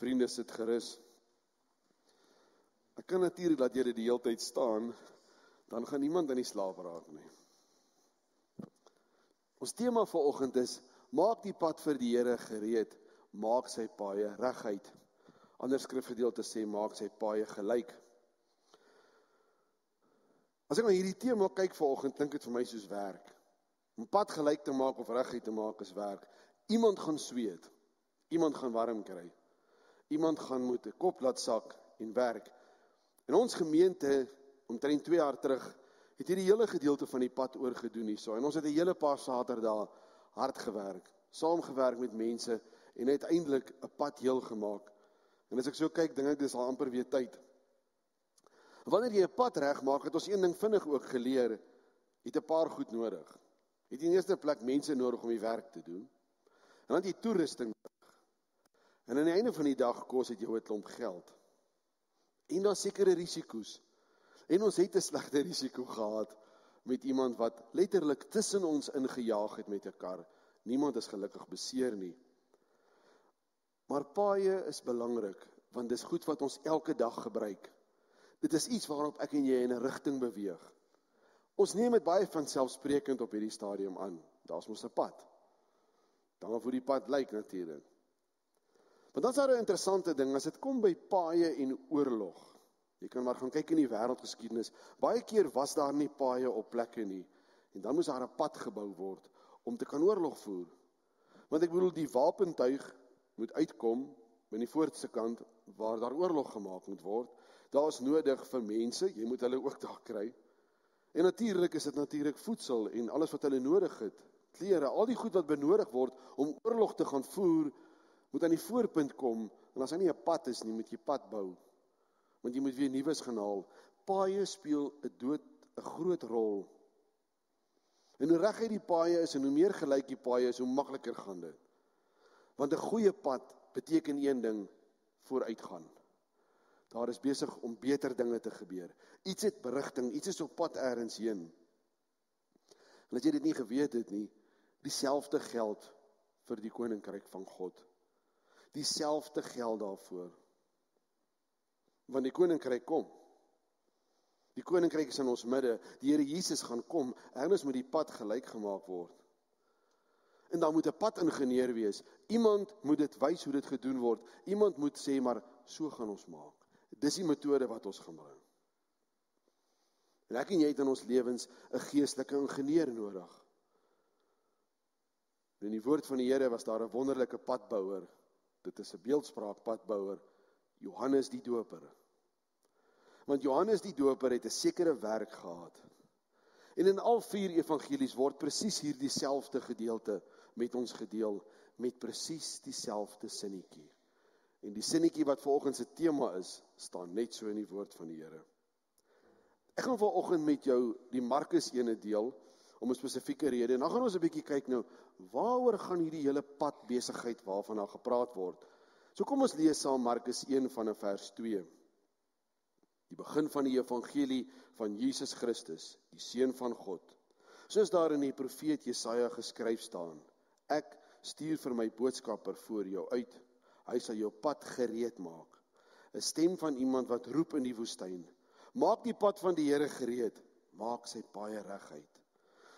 Vriende, sit gerus. Ek kan natuurlik laat julle die hele tyd staan, dan gaan niemand in die slaap raak nie. Ons tema vanoggend is, maak die pad vir die Here gereed, maak sy paaie reguit. Ander skrifgedeelte sê, maak sy paaie gelyk. As ek na hierdie tema kyk vanoggend, klink dit vir my soos werk. Om pad gelyk te maak of reguit te maak is werk. Iemand gaan sweet, iemand gaan warm kry. Iemand gaan moet 'n kop laat sak en werk. In ons gemeente, omtrent 2 jaar terug, het hierdie hele gedeelte van die pad oorgedoen hierso. En ons het 'n hele paar Saterdae hard gewerk, saamgewerk met mense en uiteindelik 'n pad heel gemaak. En as ek so kyk, dink ek dis al amper weer tyd. Wanneer jy 'n pad reg maak, het ons een ding vinnig ook geleer, het 'n paar goed nodig. Het in die eerste plek mense nodig om die werk te doen. En dan het jy toerusting nodig. En aan die einde van die dag kos het jou 'n klomp geld. En daar sekere risiko's. En ons het 'n slegte risiko gehad met iemand wat letterlik tussen ons ingejaag het met 'n kar. Niemand is gelukkig beseer nie. Maar paaie is belangrik, want dis goed wat ons elke dag gebruik. Dit is iets waarop ek en jy in 'n rigting beweeg. Ons neem dit baie vanselfsprekend op hierdie stadium aan. Daar's mos 'n pad. Dan hoe die pad lyk natuurlik. Maar dan is daar 'n interessante ding, as dit kom by paaie en oorlog. Jy kan maar gaan kyk in die wêreldgeskiedenis. Baie keer was daar nie paaie op plekke nie. En dan moes daar 'n pad gebou word om te kan oorlog voer. Want ek bedoel, die wapentuig moet uitkom aan die voorste kant waar daar oorlog gemaak moet word. Daar is nodig vir mense, jy moet hulle ook daar kry. En natuurlik is dit natuurlik voedsel en alles wat hulle nodig het. Klere, al die goed wat benodig word om oorlog te gaan voer, moet aan die voorpunt kom. En as hy nie 'n pad is nie, moet jy pad bou. Want jy moet weer nuus gaan haal. Paaie speel 'n groot rol. En hoe reguit die paaie is en hoe meer gelyk die paaie is, hoe makliker gaan dit. Want 'n goeie pad beteken een ding, vooruitgaan. Daar is besig om beter dinge te gebeur. Iets het berigting, iets is op pad ergens heen. En as jy dit nie geweet het nie, dieselfde geld vir die koninkryk van God. Dieselfde geld daarvoor. Want die koninkryk kom. Die koninkryk is in ons midde. Die Here Jesus gaan kom. Ergens moet die pad gelyk gemaak word. En daar moet 'n padingenieur wees. Iemand moet dit wys hoe dit gedoen word. Iemand moet sê, maar so gaan ons maak. Dis die metode wat ons gaan bring. En ek en jy het in ons lewens 'n geestelike ingenieur nodig. In die woord van die Here was daar 'n wonderlike padbouer. Dit is 'n beeldspraak padbouer, Johannes die Doper. Want Johannes die Doper het 'n sekere werk gehad. En in al 4 evangelies word presies hier dieselfde gedeelte met ons gedeel, met presies dieselfde sinnetjie. En die sinnetjie wat vanoggend se tema is, staan net so in die woord van die Here. Ek gaan vanoggend met jou die Markus 1 deel, om 'n spesifieke rede, en dan gaan ons 'n bietjie kyk nou, waaroor gaan hierdie hele pad besigheid waarvan daar gepraat word. So kom ons lees saam Markus 1 vanaf vers 2. Die begin van die evangelie van Jesus Christus, die Seun van God. Soos daar in die profeet Jesaja geskryf staan, ek stuur vir my boodskapper voor jou uit, hy sal jou pad gereed maak. 'n Stem van iemand wat roep in die woestyn, maak die pad van die Here gereed, maak sy paaie reguit.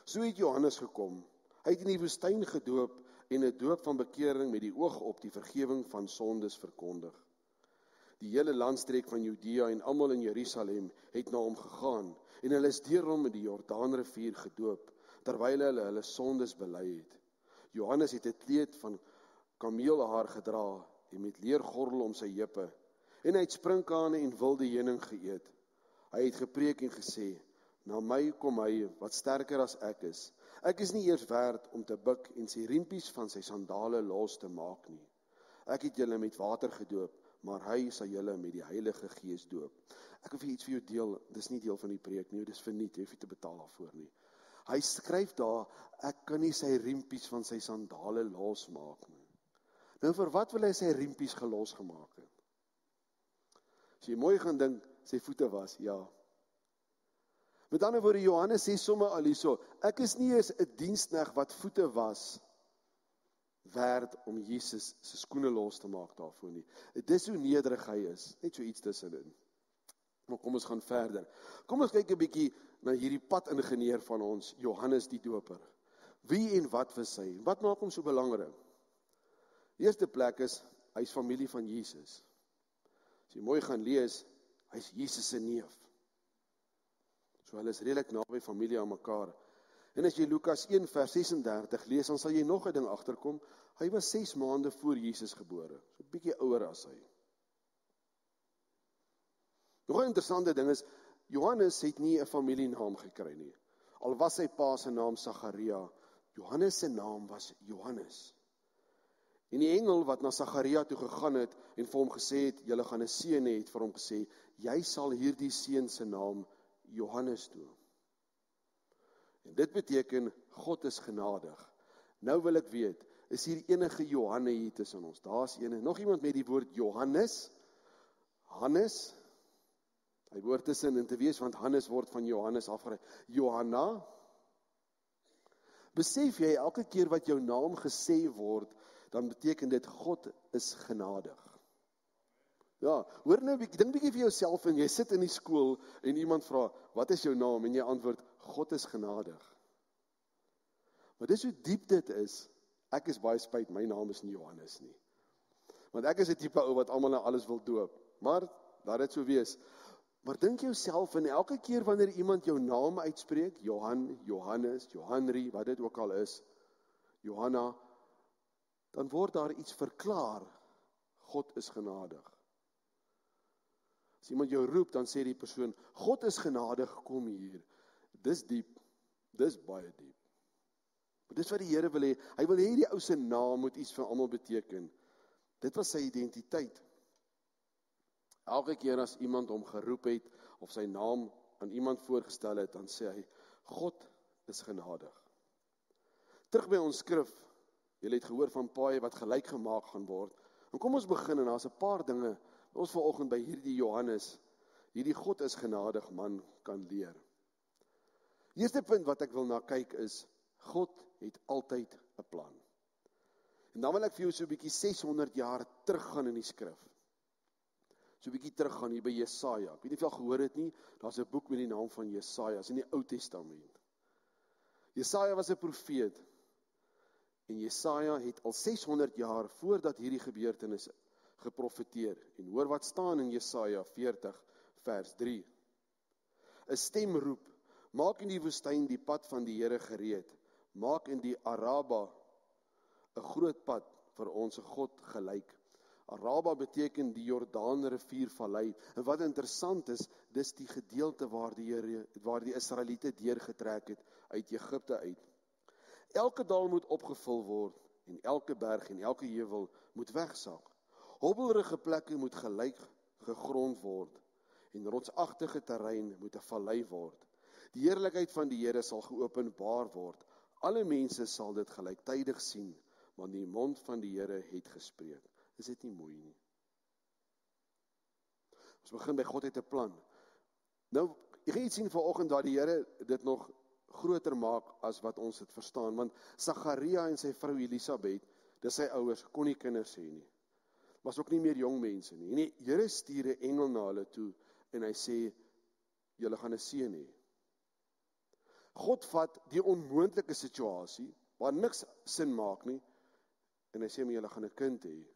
So het Johannes gekom, hy het in die woestyn gedoop en 'n doop van bekering met die oog op die vergewing van sondes verkondig. Die hele landstreek van Judea en almal in Jerusalem het na hom gegaan en hulle is deur hom in die Jordaanrivier gedoop, terwyl hulle sondes bely het. Johannes het 'n kleed van kameelhaar gedra en met leergordel om sy heupe, en hy het sprinkane en wilde heuning geëet. Hy het gepreek en gesê, na my kom hy wat sterker as ek is. Ek is nie eers werd om te buig en sy riempies van sy sandale los te maak nie. Ek het julle met water gedoop, maar hy sal julle met die Heilige Gees doop. Ek wil iets vir jou deel, dis nie deel van die preek nie, dis verniet, jy hoef nie te betaal daarvoor nie. Hy skryf daar, ek kan nie sy riempies van sy sandale losmaak nie. Nou vir wat wil hy sy riempies gelos gemaak het? As jy mooi gaan dink, sy voete was, ja. Met ander woorde, Johannes sê sommer al hierso, ek is nie eens 'n diensknegt wat voete was werd om Jesus se skoene los te maak daarvoor nie. Dit is hoe nederig hy is, net so iets tussenin. Maar kom ons gaan verder. Kom ons kyk 'n bietjie na hierdie padingenieur van ons, Johannes die Doper. Wie en wat was hy? Wat maak hom so belangrik? Eerste plek is, hy is familie van Jesus. As jy mooi gaan lees, hy is Jesus se neef. So hulle is redelik naby familie aan mekaar. En as jy Lukas 1 vers 36 lees, dan sal jy nog 'n ding agterkom. Hy was 6 maande voor Jesus gebore. So 'n bietjie ouer as hy. Nog 'n interessante ding is, Johannes het nie 'n familienaam gekry nie. Al was sy pa se naam Sagaria, Johannes se naam was Johannes. En die engel wat na Sagaria toe gegaan het en vir hom gesê het, julle gaan 'n seun hê, het vir hom gesê, jy sal hierdie seun se naam Johannes doen. En dit beteken, God is genadig. Nou wil ek weet, is hier enige Johanne hier tussen ons? Daar's ene, nog iemand met die woord Johannes? Hannes? Hy behoort tussenin te wees, want Hannes word van Johannes afgerei. Johanna? Besef jy, elke keer wat jou naam gesê word, dan beteken dit, God is genadig. Ja, hoor nou, dink bietjie vir jouself en jy sit in die skool en iemand vra, wat is jou naam? En jy antwoord, God is genadig. Maar dis hoe diep dit is, ek is baie spyt, my naam is nie Johannes nie. Want ek is 'n tipe ou wat almal na alles wil doop. Maar, laat dit so wees. Maar dink jouself, en elke keer wanneer iemand jou naam uitspreek, Johan, Johannes, Johanri, wat dit ook al is, Johanna, dan word daar iets verklaar, God is genadig. As iemand jou roep, dan sê die persoon, God is genadig, kom hier. Dis diep, dis baie diep. Maar dis wat die Here wil hê. Hy wil hê die ou se naam moet iets vir almal beteken. Dit was sy identiteit. Elke keer as iemand hom geroep het, of sy naam aan iemand voorgestel het, dan sê hy, God is genadig. Terug by ons skrif, julle het gehoor van paaie wat gelyk gemaak gaan word. En kom ons begin, en daar's 'n paar dinge, ons vanoggend by hierdie Johannes, hierdie God is genadig man kan leer. Eerste punt wat ek wil na kyk is, God het altyd 'n plan. En dan wil ek vir jou so 'n bietjie 600 jaar teruggaan in die skrif. So 'n bietjie teruggaan hier by Jesaja. Ek weet nie of jy al gehoor het nie, daar's 'n boek met die naam van Jesaja, is in die Ou Testament. Jesaja was 'n profeet, en Jesaja het al 600 jaar voordat hierdie gebeurtenis geprofeteer. En hoor wat staan in Jesaja 40 vers 3. 'n stem roep, maak in die woestyn die pad van die Here gereed, maak in die Araba 'n groot pad vir ons God gelyk. Araba beteken die Jordaanriviervallei. En wat interessant is, dis die gedeelte waar die Israeliete deurgetrek het uit Egipte uit. Elke dal moet opgevul word, en elke berg en elke heuwel moet wegsak. Hobbelrige plekke moet gelyk gegrond word, en rotsagtige terrein moet 'n vallei word. Die heerlikheid van die Here sal geopenbaar word. Alle mense sal dit gelyktydig sien, want die mond van die Here het gespreek. Is dit nie mooi nie? Ons begin by God het 'n plan. Nou, jy gaan iets sien vanoggend dat die Here dit nog groter maak as wat ons dit verstaan, want Sagaria en sy vrou Elisabeth, dis sy ouers, kon nie kinders hê nie. Was ook nie meer jong mense nie. En die Here stuur 'n engel na hulle toe, en hy sê, julle gaan 'n seun hê. God vat die onmoontlike situasie, waar niks sin maak nie, en hy sê, maar julle gaan 'n kind hê.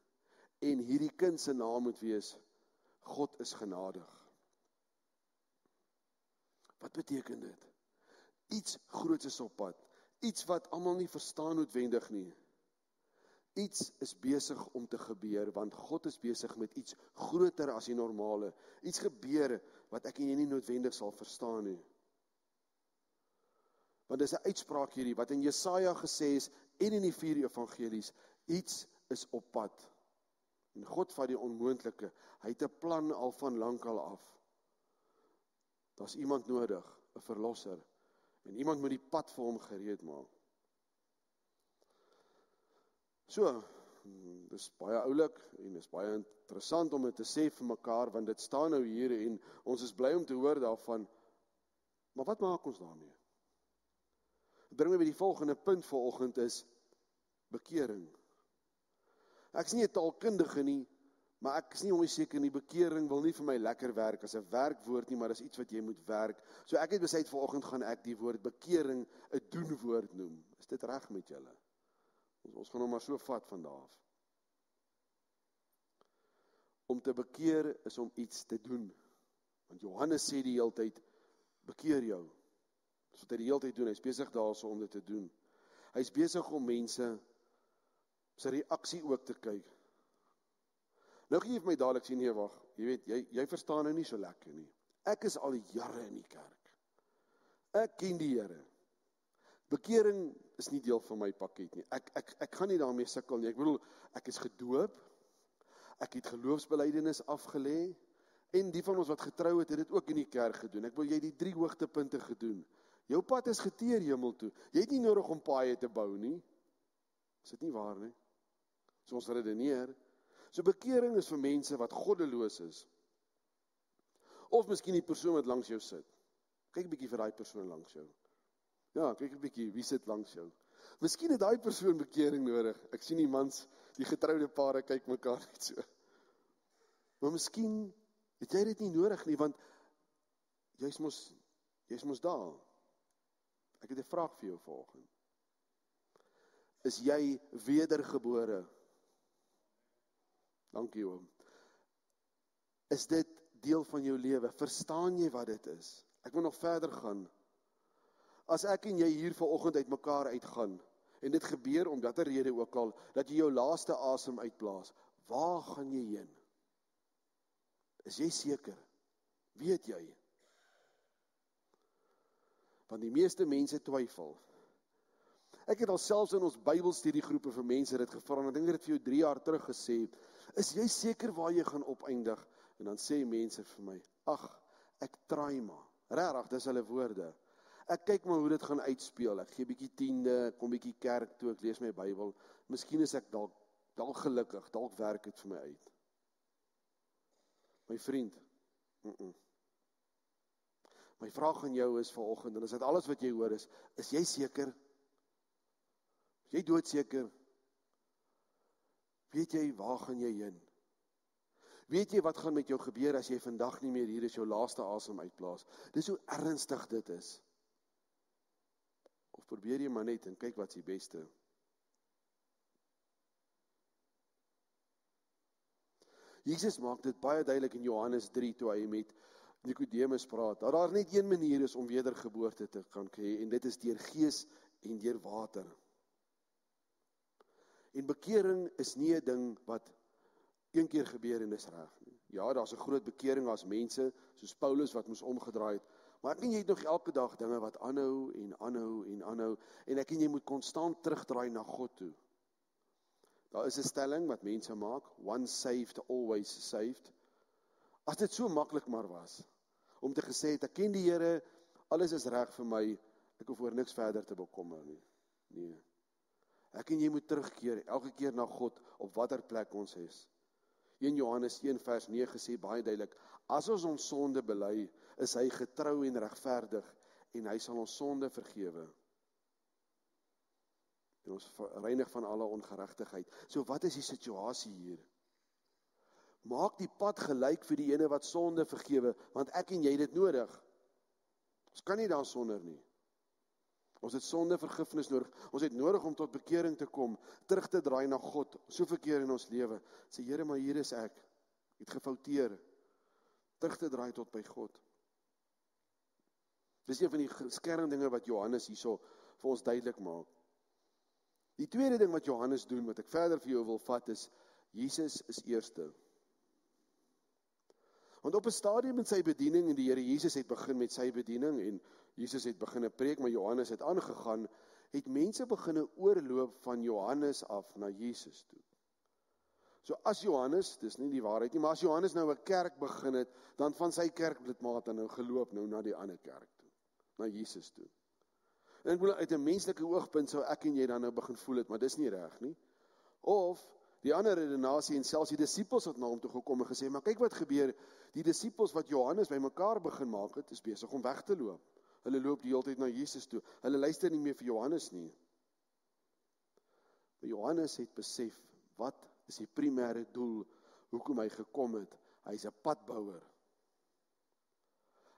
En hierdie kind se naam moet wees, God is genadig. Wat beteken dit? Iets groots is op pad. Iets wat almal nie verstaan noodwendig nie. Iets is besig om te gebeur, want God is besig met iets groter as die normale. Iets gebeur wat ek en jy nie noodwendig sal verstaan nie. Want dis 'n uitspraak hierdie, wat in Jesaja gesê is, en in die 4 evangelies, iets is op pad. En God vat die onmoontlike, hy het 'n plan al van lankal af. Daar's iemand nodig, 'n verlosser, en iemand moet die pad vir hom gereed maak. So, dis baie oulik, en dis baie interessant om dit te sê vir mekaar, want dit staan nou hier, en ons is bly om te hoor daarvan, maar wat maak ons daarmee? Bring my by die volgende punt vanoggend is, bekering. Ek is nie 'n taalkundige nie, maar ek is nie onseker nie, bekering wil nie vir my lekker werk as 'n werkwoord nie, maar is iets wat jy moet werk. So ek het besluit vanoggend gaan ek die woord bekering 'n doenwoord noem. Is dit reg met julle? Ons gaan hom maar so vat van daar af. Om te bekeer is om iets te doen. Want Johannes sê die hele tyd, bekeer jou. Dis wat hy die hele tyd doen, hy is besig daarso om dit te doen. Hy is besig om mense sy reaksie ook te kyk. Nou gee jy vir my dadelik sê, nee, wag, jy weet, jy verstaan nou nie so lekker nie. Ek is al jare in die kerk. Ek ken die Here. Bekering is nie deel van my pakket nie. Ek gaan nie daarmee sukkel nie. Ek bedoel, ek is gedoop, ek het geloofsbelijdenis afgelê, en die van ons wat getrou het dit ook in die kerk gedoen. Ek wil jy die 3 hoogtepunte gedoen. Jou pad is geteer hemel toe. Jy het nie nodig om paaie te bou nie. Is dit nie waar nie? So ons redeneer. So bekering is vir mense wat goddeloos is. Of miskien die persoon wat langs jou sit. Kyk 'n bietjie vir daai persoon langs jou. Ja, kyk 'n bietjie, wie sit langs jou? Miskien het daai persoon bekering nodig. Ek sien die mans, die getroude pare kyk mekaar net so. Maar miskien het jy dit nie nodig nie, want jy's mos daar. Ek het 'n vraag vir jou vanoggend. Is jy wedergebore? Dankie oom. Is dit deel van jou lewe? Verstaan jy wat dit is? Ek wil nog verder gaan. As ek en jy hier vanoggend uit mekaar uitgaan, en dit gebeur om watter rede ook al, dat jy jou laaste asem uitblaas, waar gaan jy heen? Is jy seker? Weet jy? Want die meeste mense twyfel. Ek het al selfs in ons Bybelstudiegroepe vir mense dit gevra, en ek dink dit vir jou 3 jaar terug gesê, is jy seker waar jy gaan opeindig? En dan sê mense vir my, ag, ek try maar. Regtig, dis hulle woorde. Ek kyk maar hoe dit gaan uitspeel. Ek gee bietjie tiende, kom bietjie kerk toe, ek lees my Bybel. Miskien is ek dalk gelukkig, dalk werk dit vir my uit. My vriend, my vraag aan jou is vanoggend, en as dit alles wat jy hoor is jy seker? Is jy doodseker? Weet jy, waar gaan jy heen? Weet jy wat gaan met jou gebeur as jy vandag nie meer hier is, jou laaste asem uitblaas? Dis hoe ernstig dit is. Of probeer jy maar net en kyk wat is die beste. Jesus maak dit baie duidelik in Johannes 3, toe hy met Nicodemus praat, dat daar net een manier is om wedergeboorte te kan kry, en dit is deur gees en deur water. En bekering is nie 'n ding wat een keer gebeur en dis reg nie. Ja, daar's 'n groot bekering as mense, soos Paulus wat moes omgedraai het, maar ek en jy het nog elke dag dinge wat aanhou, en ek en jy moet konstant terugdraai na God toe. Daar is 'n stelling wat mense maak, once saved, always saved. As dit so maklik maar was, om te gesê het, ek ken die Here, alles is reg vir my, ek hoef oor niks verder te bekommer nie. Nee. Ek en jy moet terugkeer, elke keer na God, op watter plek ons is. 1 Johannes 1 vers 9 sê baie duidelik, as ons sonde bely, is hy getrou en regverdig, en hy sal ons sonde vergewe. En ons reinig van alle ongeregtigheid. So wat is die situasie hier? Maak die pad gelyk vir die ene wat sonde vergewe, want ek en jy het dit nodig. Ons kan nie daar sonder nie. Ons het sondevergifnis nodig. Ons het nodig om tot bekering te kom, terug te draai na God, soveel keer in ons lewe. Sê, Here, maar hier is ek het gefouteer, terug te draai tot by God. Dis een van die skermdinge wat Johannes hierso vir ons duidelik maak. Die tweede ding wat Johannes doen, wat ek verder vir jou wil vat, is, Jesus is eerste. Want op 'n stadium in sy bediening, en die Here Jesus het begin met sy bediening, en Jesus het begin preek, maar Johannes het aangegaan, het mense begin oorloop van Johannes af na Jesus toe. So as Johannes, dis nie die waarheid nie, maar as Johannes nou 'n kerk begin het, dan van sy kerklidmate nou geloop nou na die ander kerk toe, na Jesus toe. En ek bedoel, uit 'n menslike oogpunt sou ek en jy dan nou begin voel het, maar dis nie reg nie. Of die ander redenasie, en selfs die disippels het na hom toe gekom en gesê, maar kyk wat gebeur, die disippels wat Johannes by mekaar begin maak het, is besig om weg te loop. Hulle loop die hele tyd na Jesus toe. Hulle luister nie meer vir Johannes nie. Maar Johannes het besef, wat Dis die primêre doel hoekom hy gekom het. Hy's 'n padbouer.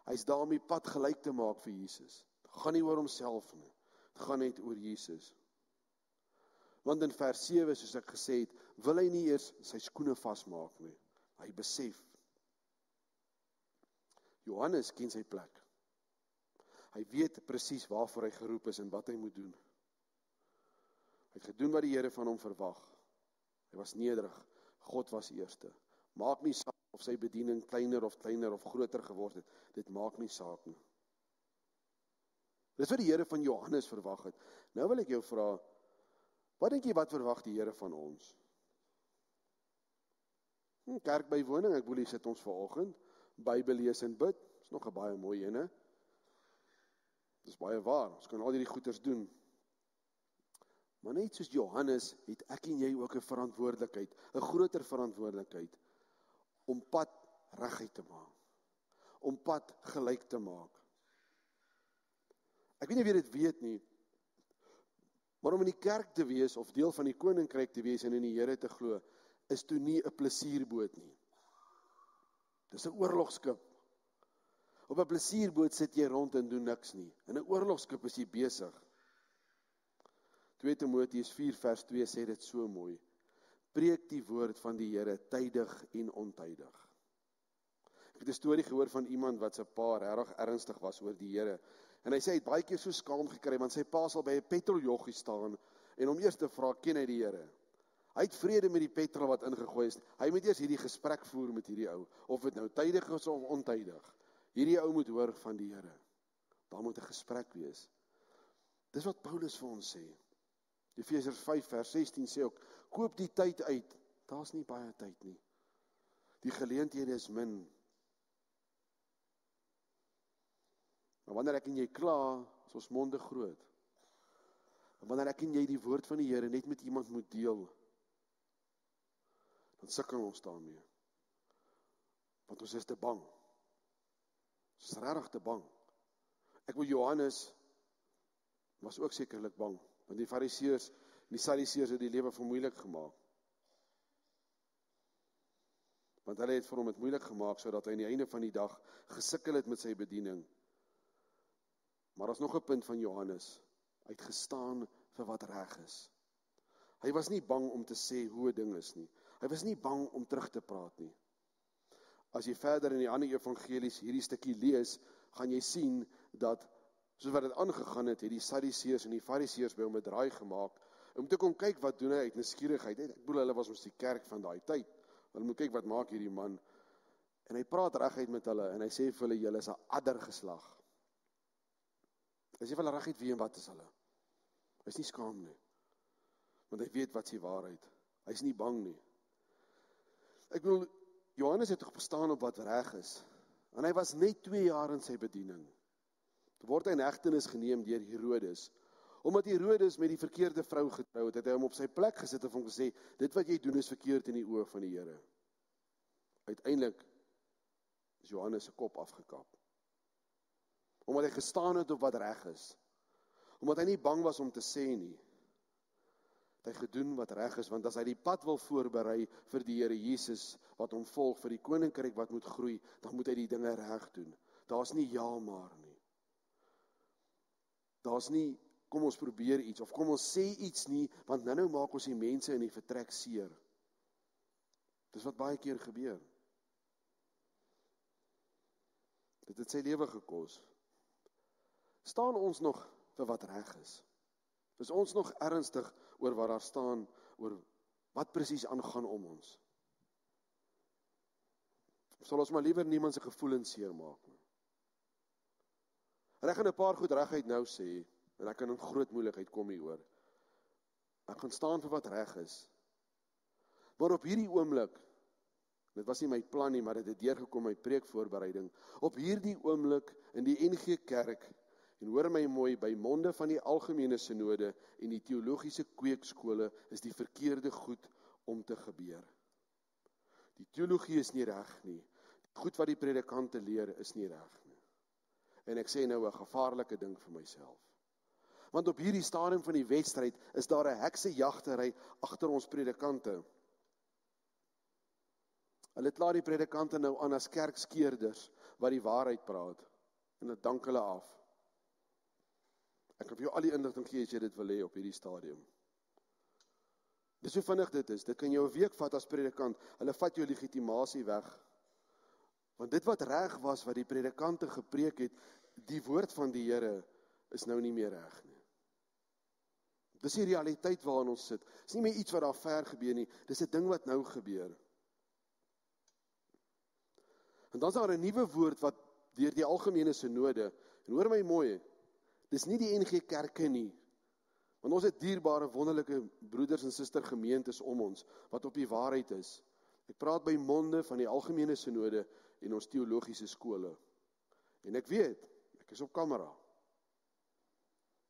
Hy's daar om die pad gelyk te maak vir Jesus. Dit gaan nie oor homself nie. Dit gaan net oor Jesus. Want in vers 7, soos ek gesê het, wil hy nie eers sy skoene vasmaak nie. Hy besef. Johannes ken sy plek. Hy weet presies waarvoor hy geroep is en wat hy moet doen. Hy het gedoen wat die Here van hom verwag. Hy was nederig. God was eerste. Maak nie saak of sy bediening kleiner of groter geword het. Dit maak nie saak nie. Dis wat die Here van Johannes verwag het. Nou wil ek jou vra, wat dink jy wat verwag die Here van ons? Kerkbywoning, ek bedoel hier sit ons vanoggend, Bybel lees en bid, is nog 'n baie mooi ene. Dis baie waar, ons kan al hierdie goeders doen. Maar net soos Johannes, het ek en jy ook 'n verantwoordelikheid, 'n groter verantwoordelikheid, om pad reguit te maak, om pad gelyk te maak. Ek weet nie of jy dit weet nie, maar om in die kerk te wees, of deel van die koninkryk te wees en in die Here te glo, is toe nie 'n plesierboot nie. Dis 'n oorlogskip. Op 'n plesierboot sit jy rond en doen niks nie. In 'n oorlogskip is jy besig. 2 Timoteus 4 vers 2 sê dit so mooi. Preek die woord van die Here tydig en ontydig. Ek het 'n storie gehoor van iemand wat sy pa regtig ernstig was oor die Here. En hy sê hy het baie keer so skaam gekry, want sy pa sal by 'n petroljoggie staan en hom eers te vra, ken hy die Here? Hy het vrede met die petrol wat ingegooi is. Hy moet eers hierdie gesprek voer met hierdie ou, of dit nou tydig is of ontydig. Hierdie ou moet hoor van die Here. Daar moet 'n gesprek wees. Dis wat Paulus vir ons sê. Efesiërs 5 vers 16 sê ook, koop die tyd uit. Daar's nie baie tyd nie. Die geleenthede is min. Maar wanneer ek en jy kla, is ons monde groot. En wanneer ek en jy die woord van die Here net met iemand moet deel, dan sukkel ons daarmee. Want ons is te bang. Ons is regtig te bang. Ek wil Johannes was ook sekerlik bang, want die Fariseërs en die Sadduseërs het die lewe vir moeilik gemaak. Want hulle het vir hom dit moeilik gemaak, sodat hy aan die einde van die dag gesukkel het met sy bediening. Maar daar's nog 'n punt van Johannes. Hy het gestaan vir wat reg is. Hy was nie bang om te sê hoe 'n ding is nie. Hy was nie bang om terug te praat nie. As jy verder in die ander evangelies hierdie stukkie lees, gaan jy sien dat, soos wat dit aangegaan het, het die Sadduseërs en die Fariseërs by hom 'n draai gemaak, om te kom kyk wat doen hy uit nuuskierigheid. Ek bedoel, hulle was ons die kerk van daai tyd. Hulle moet kyk wat maak hierdie man. En hy praat reguit met hulle, en hy sê vir hulle, julle is 'n addergeslag. Hy sê vir hulle reguit wie en wat is hulle. Hy is nie skaam nie. Want hy weet wat is die waarheid. Hy is nie bang nie. Ek bedoel, Johannes het toch bestaan op wat reg is. En hy was net 2 jaar in sy bediening. Toe word hy in hegtenis geneem deur Herodes. Omdat Herodes met die verkeerde vrou getrou het, het hy hom op sy plek gesit en hom gesê, dit wat jy doen is verkeerd in die oë van die Here. Uiteindelik is Johannes se kop afgekap. Omdat hy gestaan het op wat reg is. Omdat hy nie bang was om te sê nie. Het hy gedoen wat reg is, want as hy die pad wil voorberei vir die Here Jesus, wat hom volg, vir die koninkryk wat moet groei, dan moet hy die dinge reg doen. Daar's nie ja maar nie. Daar's nie, kom ons probeer iets, of kom ons sê iets nie, want nou maak ons die mense in die vertrek seer. Dis wat baie keer gebeur. Dit het sy lewe gekos. Staan ons nog vir wat reg is? Is ons nog ernstig oor wat daar staan, oor wat presies aangaan om ons? Sal ons maar liewer niemand se gevoelens seermaak nie? En ek gaan 'n paar goed reguit nou sê, en ek kan in groot moeilikheid kom hieroor. Ek gaan staan vir wat reg is. Maar op hierdie oomblik, dit was nie my plan nie, maar dit het deurgekom my preekvoorbereiding, op hierdie oomblik in die NG Kerk, en hoor my mooi, by monde van die algemene synode en die teologiese kweekskole is die verkeerde goed om te gebeur. Die teologie is nie reg nie. Die goed wat die predikante leer is nie reg nie. En ek sê nou 'n gevaarlike ding vir myself. Want op hierdie stadium van die wedstryd is daar 'n heksejagtery agter ons predikante. Hulle klaar die predikante nou aan as kerkskeerders, wat die waarheid praat, en dit dank hulle af. Ek kan vir jou al die inligting gee as jy dit wil hê op hierdie stadium. Dis hoe vinnig dit is, dit kan jou 'n week vat as predikant, hulle vat jou legitimasie weg. Want dit wat reg was, wat die predikante gepreek het, die woord van die Here, is nou nie meer reg nie. Dis die realiteit waarin ons sit. Dis nie meer iets wat daar ver gebeur nie, dis 'n ding wat nou gebeur. En dan is daar 'n nuwe woord wat deur die algemene synode, en hoor my mooi, dis nie die NG Kerke nie, want ons het dierbare, wonderlike broeders en suster gemeentes om ons, wat op die waarheid is. Ek praat by monde van die algemene synode en ons teologiese skole. En ek weet, ek is op kamera.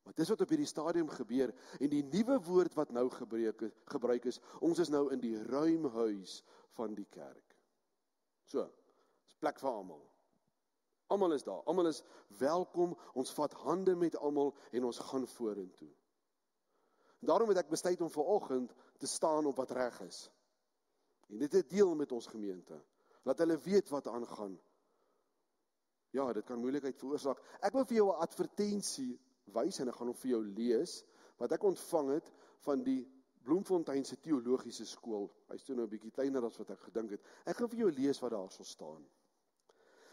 Maar dis wat op hierdie stadium gebeur, en die nuwe woord wat nou gebruik is, ons is nou in die ruimhuis van die kerk. So, dis plek vir almal. Almal is daar, almal is welkom, ons vat hande met almal en ons gaan vorentoe. Daarom het ek besluit om vanoggend te staan op wat reg is. En dit te deel met ons gemeente. Laat hulle weet wat aangaan. Ja, dit kan moeilikheid veroorsaak. Ek wil vir jou 'n advertensie wys en ek gaan hom vir jou lees, wat ek ontvang het van die Bloemfonteinse teologiese skool. Hy is toe nou 'n bietjie kleiner as wat ek gedink het. Ek gaan vir jou lees wat daar sal staan.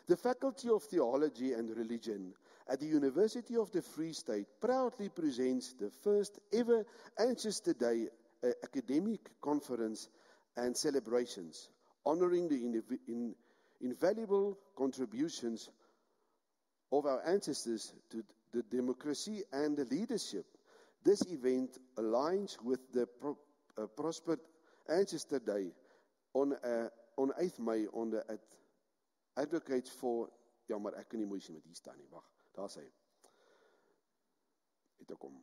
The Faculty of Theology and Religion at the University of the Free State proudly presents the first ever Ancestor Day academic conference and celebrations, honoring the invaluable contributions of our ancestors to the democracy and the leadership. This event aligns with the prospered Ancestor Day on 8 May on the advocates for, ja maar ek kan nie mooi sien wat hier staan nie, wacht, daar sê, het ek kom.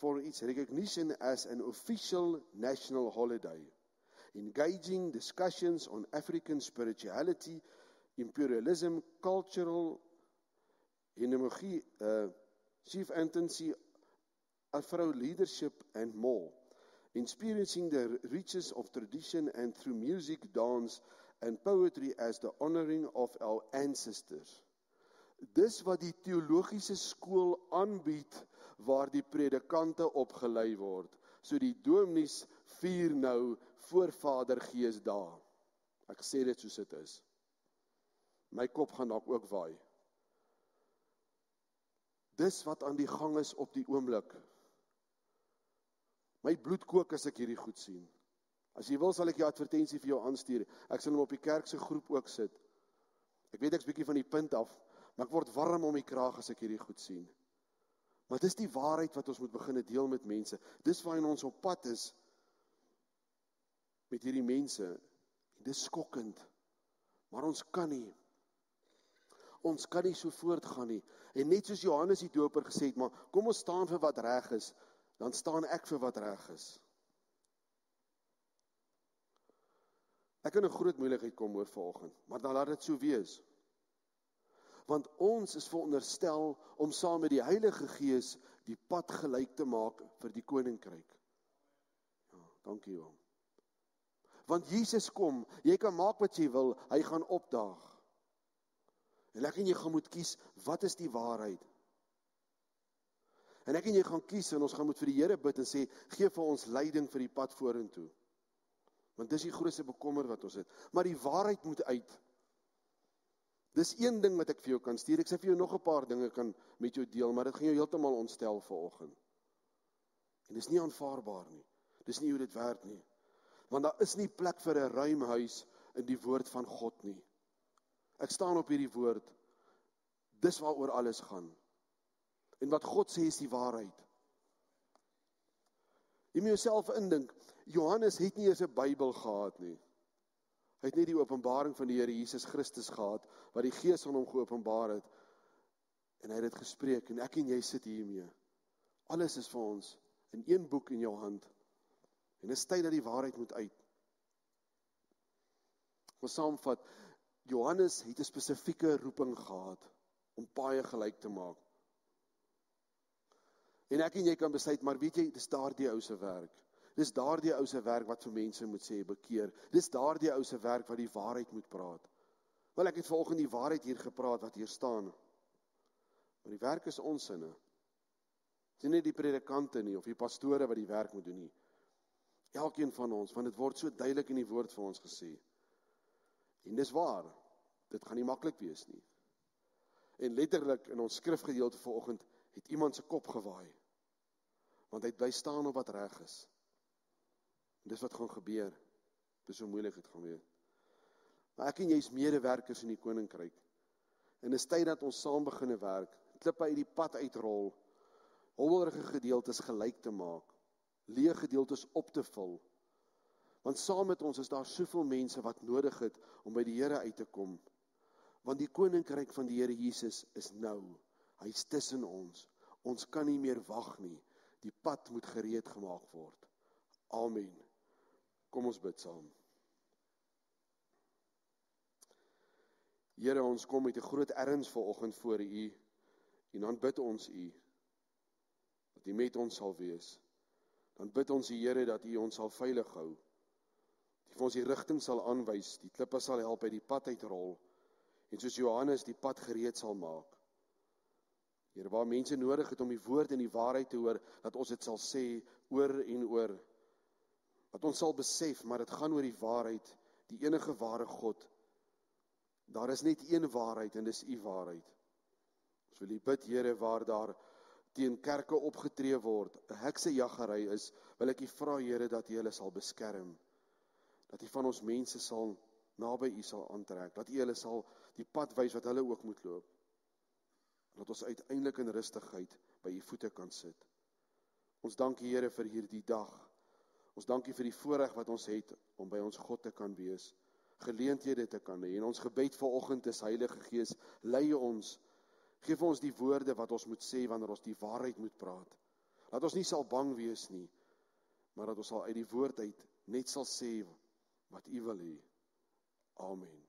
For its recognition as an official national holiday, engaging discussions on African spirituality, imperialism, cultural hegemony, chief tendency, Afro leadership and more, experiencing the riches of tradition and through music, dance and poetry as the honoring of our ancestors. Dis wat die teologiese skool aanbied, waar die predikante opgelei word. So die dominees vier nou Voorvadergees daar. Ek sê dit soos dit is. My kop gaan dalk ook waai. Dis wat aan die gang is op die oomblik. My bloed kook as ek hierdie goed sien. As jy wil, sal ek die advertensie vir jou aanstuur. Ek sal hom op die kerk se groep ook sit. Ek weet ek's bietjie van die punt af, maar ek word warm om die kraag as ek hierdie goed sien. Maar dis die waarheid wat ons moet begin deel met mense. Dis waarin ons op pad is met hierdie mense. En dis skokkend. Maar ons kan nie. Ons kan nie so voortgaan nie. En net soos Johannes die Doper gesê het, maar kom ons staan vir wat reg is, dan staan ek vir wat reg is. Ek kan 'n groot moeilikheid kom oor vanoggend, maar dan laat dit so wees. Want ons is veronderstel om saam met die Heilige Gees die pad gelyk te maak vir die koninkryk. Ja, dankie Johan. Want Jesus kom, jy kan maak wat jy wil, hy gaan opdaag. En ek en jy gaan moet kies, wat is die waarheid? En ek en jy gaan kies, en ons gaan moet vir die Here bid en sê, gee vir ons leiding vir die pad vorentoe. Want dis die grootste bekommer wat ons het. Maar die waarheid moet uit. Dis een ding wat ek vir jou kan stuur. Ek sê vir jou nog 'n paar dinge kan met jou deel, maar dit gaan jou heeltemal ontstel vanoggend. En dis nie aanvaarbaar nie. Dis nie hoe dit werk nie. Want daar is nie plek vir 'n ruimhuis in die woord van God nie. Ek staan op hierdie woord. Dis waaroor alles gaan. En wat God sê is die waarheid. Jy moet jouself indink, Johannes het nie eers 'n Bybel gehad nie. Hy het net die openbaring van die Here Jesus Christus gehad, wat die Gees aan hom geopenbaar het. En hy het dit gespreek, en ek en jy sit hiermee. Alles is vir ons in een boek in jou hand. En dit is tyd dat die waarheid moet uit. Ons saamvat, Johannes het 'n spesifieke roeping gehad, om paaie gelyk te maak. En ek en jy kan besluit, maar weet jy, dis daardie ou se werk. Dis daardie ou se werk wat vir mense moet sê, bekeer. Dis daardie ou se werk wat die waarheid moet praat. Wel, ek het vanoggend die waarheid hier gepraat wat hier staan. Maar die werk is ons sinne. Dis nie die predikante nie, of die pastore wat die werk moet doen nie. Elkeen van ons, want dit word so duidelik in die woord vir ons gesê. En dis waar, dit gaan nie maklik wees nie. En letterlik in ons skrifgedeelte vanoggend het iemand se kop gewaai, want hy bly staan op wat reg is. En dis wat gaan gebeur. Dis so moeilik het gaan wees. Maar ek en jy is medewerkers in die koninkryk. En dis tyd dat ons saam beginne werk, klippe uit die pad uitrol, hobbelrige gedeeltes gelyk te maak, leë gedeeltes op te vul. Want saam met ons is daar soveel mense wat nodig het om by die Here uit te kom. Want die koninkryk van die Here Jesus is nou. Hy is tussen ons. Ons kan nie meer wag nie. Die pad moet gereed gemaak word. Amen. Kom ons bid saam. Here, ons kom met 'n groot erns vanoggend voor U, en dan bid ons U, dat U met ons sal wees. Dan bid ons die Here dat U ons sal veilig hou, dat U vir ons die rigting sal aanwys, die klippe sal help uit die pad uitrol, en soos Johannes die pad gereed sal maak. Here, waar mense nodig het om die woord en die waarheid te hoor, dat ons dit sal sê oor en oor, dat ons sal besef, maar dit gaan oor die waarheid, die enige ware God. Daar is net een waarheid en dis U waarheid. Ons wil U bid, Here, waar daar teen kerke opgetree word, 'n heksejaggery is, wil ek U vra, Here, dat U hulle sal beskerm, dat U van ons mense sal naby U sal aantrek, dat U hulle sal die pad wys wat hulle ook moet loop, dat ons uiteindelik in rustigheid by U voete kan sit. Ons dank U, Here, vir hierdie dag. Ons dank U vir die voorreg wat ons het om by ons God te kan wees, geleenthede te kan hê. En ons gebed vanoggend is, Heilige Gees, lei ons, geef ons die woorde wat ons moet sê wanneer ons die waarheid moet praat. Laat ons nie sal bang wees nie, maar dat ons sal uit die woord uit net sal sê wat U wil hê. Amen.